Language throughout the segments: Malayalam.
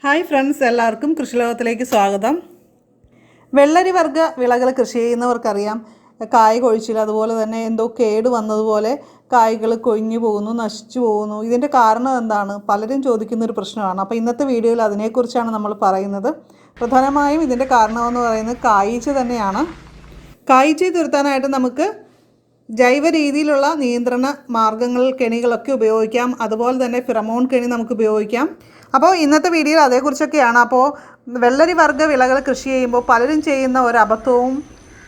ഹായ് ഫ്രണ്ട്സ്, എല്ലാവർക്കും കൃഷിലോകത്തിലേക്ക് സ്വാഗതം. വെള്ളരി വർഗ്ഗ വിളകൾ കൃഷി ചെയ്യുന്നവർക്കറിയാം, കായ് കൊഴിച്ചിൽ, അതുപോലെ തന്നെ എന്തോ കേട് വന്നതുപോലെ കായ്കൾ കൊഴിഞ്ഞു പോകുന്നു, നശിച്ചു പോകുന്നു. ഇതിൻ്റെ കാരണം എന്താണ്? പലരും ചോദിക്കുന്നൊരു പ്രശ്നമാണ്. അപ്പോൾ ഇന്നത്തെ വീഡിയോയിൽ അതിനെക്കുറിച്ചാണ് നമ്മൾ പറയുന്നത്. പ്രധാനമായും ഇതിൻ്റെ കാരണമെന്ന് പറയുന്നത് കായീച്ച തന്നെയാണ്. കായീച്ചയെ തുരത്താനായിട്ട് നമുക്ക് ജൈവ രീതിയിലുള്ള നിയന്ത്രണ മാർഗ്ഗങ്ങൾ, കെണികളൊക്കെ ഉപയോഗിക്കാം. അതുപോലെ തന്നെ ഫിറമോൺ കെണി നമുക്ക് ഉപയോഗിക്കാം. അപ്പോൾ ഇന്നത്തെ വീഡിയോയിൽ അതേക്കുറിച്ചൊക്കെയാണ്. അപ്പോൾ വെള്ളരി വർഗ്ഗ വിളകൾ കൃഷി ചെയ്യുമ്പോൾ പലരും ചെയ്യുന്ന ഒരു അബദ്ധവും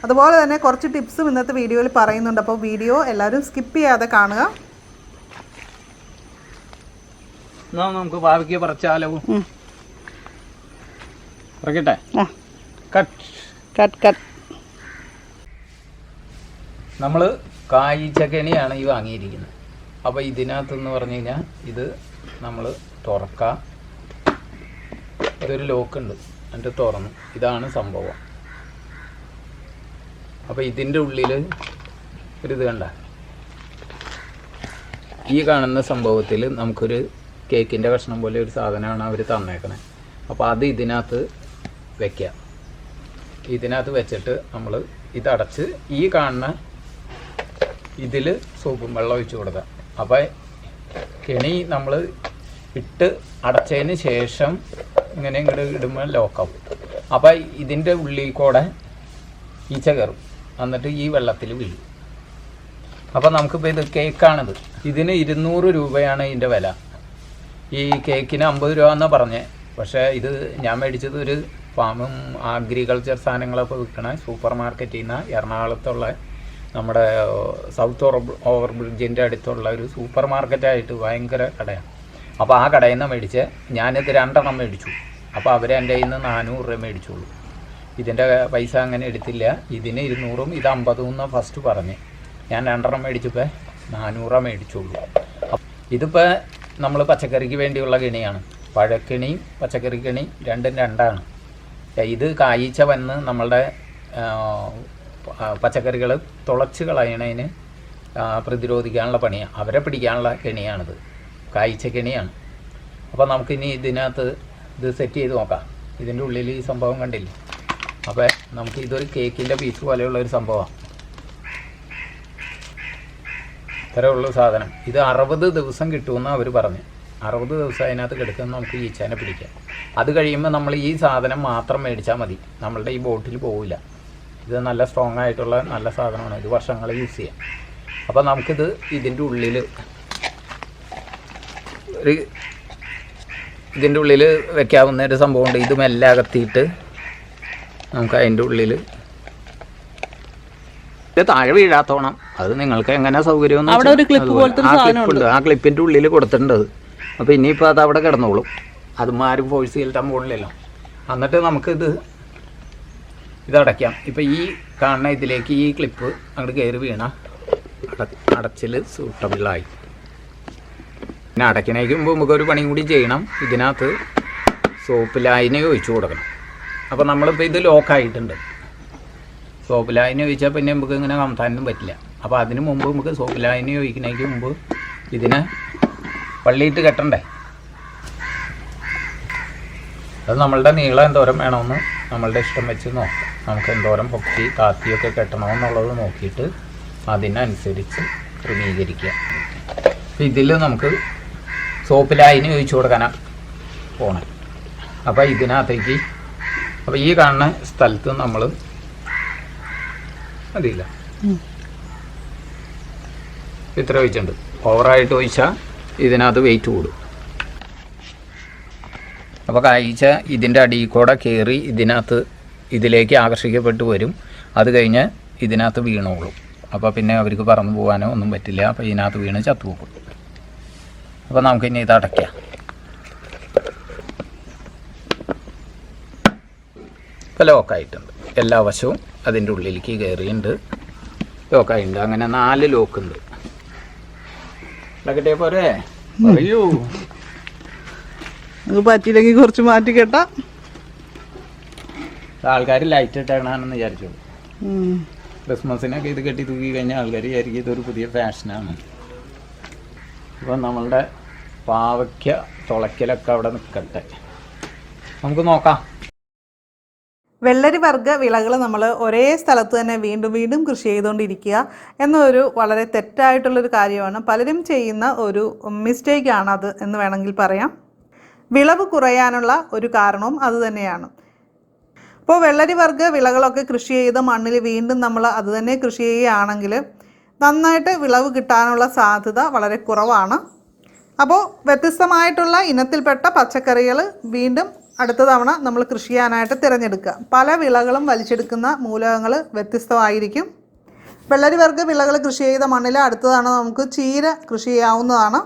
അതുപോലെ തന്നെ കുറച്ച് ടിപ്സും ഇന്നത്തെ വീഡിയോയിൽ പറയുന്നുണ്ട്. അപ്പോൾ വീഡിയോ എല്ലാവരും സ്കിപ്പ് ചെയ്യാതെ കാണുക. നമുക്ക് പാവയ്ക്ക് പറിച്ചാലോ? പറിക്കട്ടെ. നമ്മൾ കായീച്ച കെണിയാണ് ഈ വാങ്ങിയിരിക്കുന്നത്. അപ്പോൾ ഇതിനകത്തെന്ന് പറഞ്ഞു കഴിഞ്ഞാൽ ഇത് നമ്മൾ തുറക്കാം. ഇതൊരു ലോക്കുണ്ട്, എന്നിട്ട് തുറന്നു. ഇതാണ് സംഭവം. അപ്പോൾ ഇതിൻ്റെ ഉള്ളിൽ ഒരിത് കണ്ട, ഈ കാണുന്ന സംഭവത്തിൽ നമുക്കൊരു കേക്കിൻ്റെ കഷ്ണം പോലെ ഒരു സാധനമാണ് അവർ തന്നേക്കണേ. അപ്പോൾ അത് ഇതിനകത്ത് വയ്ക്കുക. ഇതിനകത്ത് വെച്ചിട്ട് നമ്മൾ ഇതടച്ച് ഈ കാണുന്ന ഇതിൽ സോപ്പും വെള്ളം ഒഴിച്ച് കൊടുക്കുക. അപ്പോൾ കെണി നമ്മൾ ഇട്ട് അടച്ചതിന് ശേഷം ഇങ്ങനെ ഇങ്ങോട്ട് ഇടുമ്പോൾ ലോക്കാവും. അപ്പോൾ ഇതിൻ്റെ ഉള്ളിൽ കൂടെ ഈച്ച കയറും, എന്നിട്ട് ഈ വെള്ളത്തിൽ വീഴും. അപ്പോൾ നമുക്കിപ്പോൾ ഇത് കേക്കാണിത്. ഇതിന് 200 രൂപയാണ് ഇതിൻ്റെ വില. ഈ കേക്കിന് 50 രൂപ എന്നാണ് പറഞ്ഞത്. പക്ഷേ ഇത് ഞാൻ മേടിച്ചത് ഒരു ഫാമും അഗ്രികൾച്ചർ സാധനങ്ങളൊക്കെ വിൽക്കണ സൂപ്പർ മാർക്കറ്റിൽ നിന്ന്, എറണാകുളത്തുള്ള നമ്മുടെ സൗത്ത് ഓവർ ബ്രിഡ്ജിൻ്റെ അടുത്തുള്ള ഒരു സൂപ്പർ മാർക്കറ്റായിട്ട് ഭയങ്കര കടയാണ്. അപ്പോൾ ആ കടയിൽ നിന്ന് മേടിച്ച് ഞാനിത് 2 എണ്ണം മേടിച്ചു. അപ്പോൾ അവർ എൻ്റെ കയ്യിൽ നിന്ന് 400 രൂപ മേടിച്ചുള്ളൂ. ഇതിൻ്റെ പൈസ അങ്ങനെ എടുത്തില്ല. ഇതിന് 200ഉം ഇത് 50 എന്ന് ഫസ്റ്റ് പറഞ്ഞ് ഞാൻ 2 എണ്ണം മേടിച്ചപ്പോൾ 400 രൂപ മേടിച്ചുള്ളൂ. ഇതിപ്പോൾ നമ്മൾ പച്ചക്കറിക്ക് വേണ്ടിയുള്ള കെണിയാണ്. പഴക്കെണിയും പച്ചക്കറി കെണി രണ്ടും രണ്ടാണ്. ഇത് കായീച്ച വന്ന് നമ്മളുടെ പച്ചക്കറികൾ തുളച്ച് കളയണതിന് പ്രതിരോധിക്കാനുള്ള പണിയാണ്, അവരെ പിടിക്കാനുള്ള കെണിയാണിത്. കായീച്ച കെണിയാണ്. അപ്പോൾ നമുക്കിനി ഇതിനകത്ത് ഇത് സെറ്റ് ചെയ്ത് നോക്കാം. ഇതിൻ്റെ ഉള്ളിൽ ഈ സംഭവം കണ്ടില്ലേ? അപ്പോൾ നമുക്ക് ഇതൊരു കേക്കിൻ്റെ പീസ് പോലെയുള്ള ഒരു സംഭവമാണ്. ഇത്രയുള്ള സാധനം. ഇത് 60 ദിവസം കിട്ടുമെന്ന് അവർ പറഞ്ഞു. 60 ദിവസം അതിനകത്ത് കിടക്കുന്ന നമുക്ക് ഈച്ചേനെ പിടിക്കാം. അത് കഴിയുമ്പോൾ നമ്മൾ ഈ സാധനം മാത്രം മേടിച്ചാൽ മതി, നമ്മളുടെ ഈ ബോട്ടിൽ പോവില്ല. ഇത് നല്ല സ്ട്രോങ് ആയിട്ടുള്ള നല്ല സാധനമാണ്. ഇത് വർഷങ്ങൾ യൂസ് ചെയ്യാം. അപ്പോൾ നമുക്കിത് ഇതിൻ്റെ ഉള്ളിൽ ഇതിൻ്റെ ഉള്ളിൽ വെക്കാവുന്ന ഒരു സംഭവമുണ്ട്. ഇത് മെല്ലെ അകത്തിയിട്ട് നമുക്ക് അതിൻ്റെ ഉള്ളിൽ ഇത് താഴെ വീഴാത്തോണം. അത് നിങ്ങൾക്ക് എങ്ങനെ സൗകര്യം, ആ ക്ലിപ്പിൻ്റെ ഉള്ളിൽ കൊടുത്തിട്ടുണ്ട്. അപ്പോൾ ഇനിയിപ്പോൾ അത് അവിടെ കിടന്നോളും. അത് ആരും ഫോഴ്സ് ചെയ്തിട്ടാൻ പോകുന്നില്ലല്ലോ. എന്നിട്ട് നമുക്കിത് ഇതടയ്ക്കാം. ഇപ്പോൾ ഈ കാണുന്ന ഇതിലേക്ക് ഈ ക്ലിപ്പ് അങ്ങോട്ട് കയറി വീണ അടച്ചിൽ സൂട്ടബിളായി. പിന്നെ അടയ്ക്കണേക്ക് മുമ്പ് നമുക്കൊരു പണിയും കൂടി ചെയ്യണം. ഇതിനകത്ത് സോപ്പ് ലായനി ഒഴിച്ചു കൊടുക്കണം. അപ്പോൾ നമ്മളിപ്പോൾ ഇത് ലോക്കായിട്ടുണ്ട്. സോപ്പ് ലായനി ഒഴിച്ചാൽ പിന്നെ നമുക്ക് ഇങ്ങനെ കമത്താനൊന്നും പറ്റില്ല. അപ്പോൾ അതിന് മുമ്പ് നമുക്ക് സോപ്പ് ലായനി ഒഴിക്കണേക്ക് മുമ്പ് ഇതിനെ പള്ളിയിട്ട് കെട്ടണ്ടേ. അത് നമ്മളുടെ നീളം എന്തോരം വേണമെന്ന് നമ്മളുടെ ഇഷ്ടം വെച്ച് നോക്കാം. നമുക്ക് എന്തോരം പൊക്കി താത്തിയൊക്കെ കെട്ടണമെന്നുള്ളത് നോക്കിയിട്ട് അതിനനുസരിച്ച് ക്രമീകരിക്കുക. അപ്പോൾ ഇതിൽ നമുക്ക് സോപ്പ് ലായനി ഒഴിച്ചു കൊടുക്കാനാണ് പോണേ. അപ്പോൾ ഇതിനകത്തേക്ക് അപ്പോൾ ഈ കാണുന്ന സ്ഥലത്ത് നമ്മൾ മതിയില്ല, ഇത്ര ഒഴിച്ചിട്ടുണ്ട്. ഓവറായിട്ട് ഒഴിച്ചാൽ ഇതിനകത്ത് വെയിറ്റ് കൂടും. അപ്പോൾ കായീച്ച ഇതിൻ്റെ അടിയിൽ കൂടെ കയറി ഇതിലേക്ക് ആകർഷിക്കപ്പെട്ട് വരും. അത് കഴിഞ്ഞ് ഇതിനകത്ത് വീണോളും. അപ്പോൾ പിന്നെ അവർക്ക് പറന്നു പോകാനോ ഒന്നും പറ്റില്ല. അപ്പോൾ ഇതിനകത്ത് വീണ് ചത്തുപോകും. അപ്പോൾ നമുക്കിനി ഇത് അടയ്ക്കാം. ഇപ്പോൾ ലോക്കായിട്ടുണ്ട്. എല്ലാ വശവും അതിൻ്റെ ഉള്ളിലേക്ക് കയറിയിട്ടുണ്ട്, ലോക്കായിട്ടുണ്ട്. അങ്ങനെ 4 ലോക്കുണ്ട്. കിട്ടിയ പോരെ? പറയൂ. അത് പറ്റിയില്ലെങ്കിൽ കുറച്ച് മാറ്റി കേട്ടാ ആൾക്കാർ ലൈറ്റ് ഇട്ടാണെന്ന് വിചാരിച്ചു. ക്രിസ്മസിനൊക്കെ ഇത് കെട്ടി തൂക്കി കഴിഞ്ഞാൽ ആൾക്കാർ വിചാരിക്കും ഇതൊരു പുതിയ ഫാഷനാണ്. അപ്പോൾ നമ്മളുടെ പാവയ്ക്ക തുളയ്ക്കലൊക്കെ അവിടെ നിൽക്കട്ടെ. നമുക്ക് നോക്കാം. വെള്ളരി വർഗ്ഗ വിളകൾ നമ്മൾ ഒരേ സ്ഥലത്ത് തന്നെ വീണ്ടും വീണ്ടും കൃഷി ചെയ്തുകൊണ്ടിരിക്കുക എന്നൊരു വളരെ തെറ്റായിട്ടുള്ളൊരു കാര്യമാണ്. പലരും ചെയ്യുന്ന ഒരു മിസ്റ്റേക്കാണ് അത് എന്ന് വേണമെങ്കിൽ പറയാം. വിളവ് കുറയാനുള്ള ഒരു കാരണവും അതുതന്നെയാണ്. അപ്പോൾ വെള്ളരി വർഗ്ഗ വിളകളൊക്കെ കൃഷി ചെയ്ത മണ്ണിൽ വീണ്ടും നമ്മൾ അത് തന്നെ കൃഷി ചെയ്യുകയാണെങ്കിൽ നന്നായിട്ട് വിളവ് കിട്ടാനുള്ള സാധ്യത വളരെ കുറവാണ്. അപ്പോൾ വ്യത്യസ്തമായിട്ടുള്ള ഇനത്തിൽപ്പെട്ട പച്ചക്കറികൾ വീണ്ടും അടുത്ത തവണ നമ്മൾ കൃഷി ചെയ്യാനായിട്ട് തിരഞ്ഞെടുക്കുക. പല വിളകളും വലിച്ചെടുക്കുന്ന മൂലകങ്ങൾ വ്യത്യസ്തമായിരിക്കും. വെള്ളരി വർഗ്ഗ വിളകൾ കൃഷി ചെയ്ത മണ്ണിൽ അടുത്ത തവണ നമുക്ക് ചീര കൃഷി ചെയ്യാവുന്നതാണ്.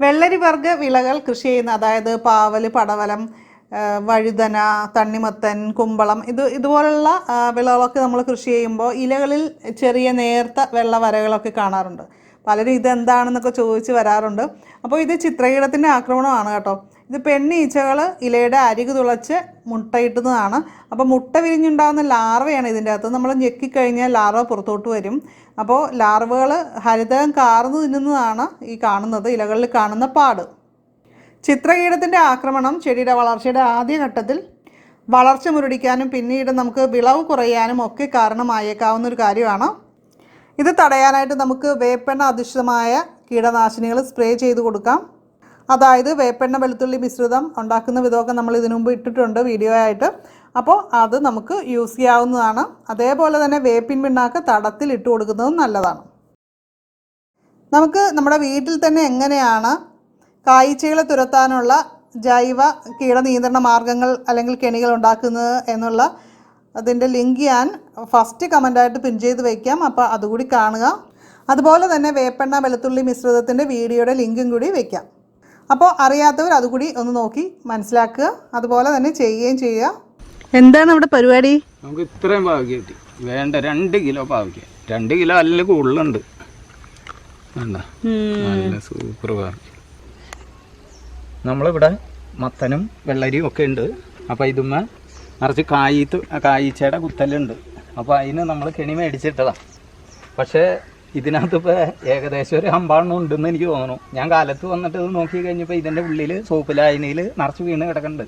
വെള്ളരി വർഗ്ഗ വിളകൾ കൃഷി ചെയ്യുന്ന, അതായത് പാവൽ, പടവലം, വഴുതന, തണ്ണിമത്തൻ, കുമ്പളം, ഇതുപോലുള്ള വിളകളൊക്കെ നമ്മൾ കൃഷി ചെയ്യുമ്പോൾ ഇലകളിൽ ചെറിയ നേർത്ത വെള്ള വരകളൊക്കെ കാണാറുണ്ട്. പലരും ഇതെന്താണെന്നൊക്കെ ചോദിച്ച് വരാറുണ്ട്. അപ്പോൾ ഇത് ചിത്രകീടത്തിൻ്റെ ആക്രമണമാണ് കേട്ടോ. ഇത് പെണ്ണീച്ചകൾ ഇലയുടെ അരികു തുളച്ച് മുട്ടയിടുന്നതാണ്. അപ്പോൾ മുട്ട വിരിഞ്ഞുണ്ടാകുന്ന ലാർവയാണ് ഇതിൻ്റെ അകത്ത്. നമ്മൾ ഞെക്കിക്കഴിഞ്ഞാൽ ലാർവ പുറത്തോട്ട് വരും. അപ്പോൾ ലാർവകൾ ഹരിതകം കാർന്നു തിന്നുന്നതാണ് ഈ കാണുന്നത്, ഇലകളിൽ കാണുന്ന പാട്. ചിത്രകീടത്തിൻ്റെ ആക്രമണം ചെടിയുടെ വളർച്ചയുടെ ആദ്യഘട്ടത്തിൽ വളർച്ച മുരടിക്കാനും പിന്നീട് നമുക്ക് വിളവ് കുറയാനും ഒക്കെ കാരണമായേക്കാവുന്ന ഒരു കാര്യമാണ്. ഇത് തടയാനായിട്ട് നമുക്ക് വേപ്പെണ്ണ അധിഷ്ഠിതമായ കീടനാശിനികൾ സ്പ്രേ ചെയ്ത് കൊടുക്കാം. അതായത് വേപ്പെണ്ണ വെളുത്തുള്ളി മിശ്രിതം ഉണ്ടാക്കുന്ന വിധമൊക്കെ നമ്മൾ ഇതിനു മുമ്പ് ഇട്ടിട്ടുണ്ട് വീഡിയോ ആയിട്ട്. അപ്പോൾ അത് നമുക്ക് യൂസ് ചെയ്യാവുന്നതാണ്. അതേപോലെ തന്നെ വേപ്പിൻ പിണ്ണാക്ക് തടത്തിൽ ഇട്ട് കൊടുക്കുന്നതും നല്ലതാണ്. നമുക്ക് നമ്മുടെ വീട്ടിൽ തന്നെ എങ്ങനെയാണ് കായ്ച്ചകളെ തുരത്താനുള്ള ജൈവ കീടനിയന്ത്രണ മാർഗ്ഗങ്ങൾ അല്ലെങ്കിൽ കെണികൾ ഉണ്ടാക്കുന്നത് എന്നുള്ള അതിൻ്റെ ലിങ്ക് ഞാൻ ഫസ്റ്റ് കമൻ്റായിട്ട് പിൻ ചെയ്ത് വയ്ക്കാം. അപ്പോൾ അതുകൂടി കാണുക. അതുപോലെ തന്നെ വേപ്പെണ്ണ വെളുത്തുള്ളി മിശ്രിതത്തിൻ്റെ വീഡിയോയുടെ ലിങ്കും കൂടി വയ്ക്കാം. അപ്പോൾ അറിയാത്തവർ അതുകൂടി ഒന്ന് നോക്കി മനസ്സിലാക്കുക, അതുപോലെ തന്നെ ചെയ്യുകയും ചെയ്യുക. എന്താണ് നമ്മുടെ പരിപാടി? നമുക്ക് ഇത്രയും പാവയ്ക്ക കിട്ടി. വേണ്ട 2 കിലോ പാവയ്ക്ക. 2 കിലോ അല്ല കൂടുതലുണ്ട്. വേണ്ട, നല്ല സൂപ്പർ പാവയ്ക്ക. നമ്മളിവിടെ മത്തനും വെള്ളരിയും ഒക്കെ ഉണ്ട്. അപ്പോൾ ഇതുമ്മ നിറച്ച് കായ്ച്ചയുടെ കുത്തലുണ്ട്. അപ്പോൾ അതിന് നമ്മൾ കെണി മേടിച്ചിട്ടതാണ്. പക്ഷേ ഇതിനകത്ത് ഏകദേശം ഒരു 50 ഉണ്ടെന്ന് എനിക്ക് തോന്നുന്നു. ഞാൻ കാലത്ത് വന്നിട്ട് ഇത് നോക്കി കഴിഞ്ഞപ്പോൾ ഇതിൻ്റെ ഉള്ളിൽ സോപ്പ് ലായനിയിൽ നിറച്ച് വീണ് കിടക്കുന്നുണ്ട്.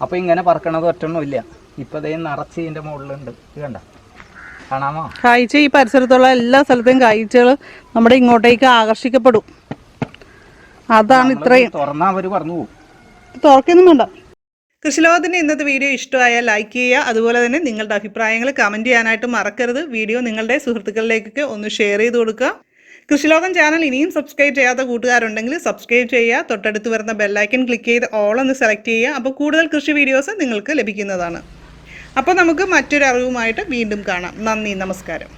അപ്പോൾ ഇങ്ങനെ പറക്കണത് ഒറ്റൊന്നുമില്ല. ഇപ്പോൾ അതേ നിറച്ച് ഇതിൻ്റെ മുകളിലുണ്ട്. ഇത് കണ്ട, കാണാമോ? കായ്ച്ച ഈ പരിസരത്തുള്ള എല്ലാ സ്ഥലത്തെയും കായ്ച്ചകൾ നമ്മുടെ ഇങ്ങോട്ടേക്ക് ആകർഷിക്കപ്പെടും. അതാണ് ഇത്രയും. തുറന്നാൽ അവർ പറഞ്ഞു പോകും. തുറക്കൊന്നും വേണ്ട. കൃഷിലോകത്തിൻ്റെ ഇന്നത്തെ വീഡിയോ ഇഷ്ടമായാൽ ലൈക്ക് ചെയ്യുക. അതുപോലെ തന്നെ നിങ്ങളുടെ അഭിപ്രായങ്ങൾ കമൻറ്റ് ചെയ്യാനായിട്ട് മറക്കരുത്. വീഡിയോ നിങ്ങളുടെ സുഹൃത്തുക്കളിലേക്കൊക്കെ ഒന്ന് ഷെയർ ചെയ്ത് കൊടുക്കുക. കൃഷിലോകം ചാനൽ ഇനിയും സബ്സ്ക്രൈബ് ചെയ്യാത്ത കൂട്ടുകാരുണ്ടെങ്കിൽ സബ്സ്ക്രൈബ് ചെയ്യുക. തൊട്ടടുത്ത് വരുന്ന ബെല്ലൈക്കൺ ക്ലിക്ക് ചെയ്ത് ഓൾ ഒന്ന് സെലക്ട് ചെയ്യുക. അപ്പോൾ കൂടുതൽ കൃഷി വീഡിയോസ് നിങ്ങൾക്ക് ലഭിക്കുന്നതാണ്. അപ്പോൾ നമുക്ക് മറ്റൊരു അറിവുമായിട്ട് വീണ്ടും കാണാം. നന്ദി, നമസ്കാരം.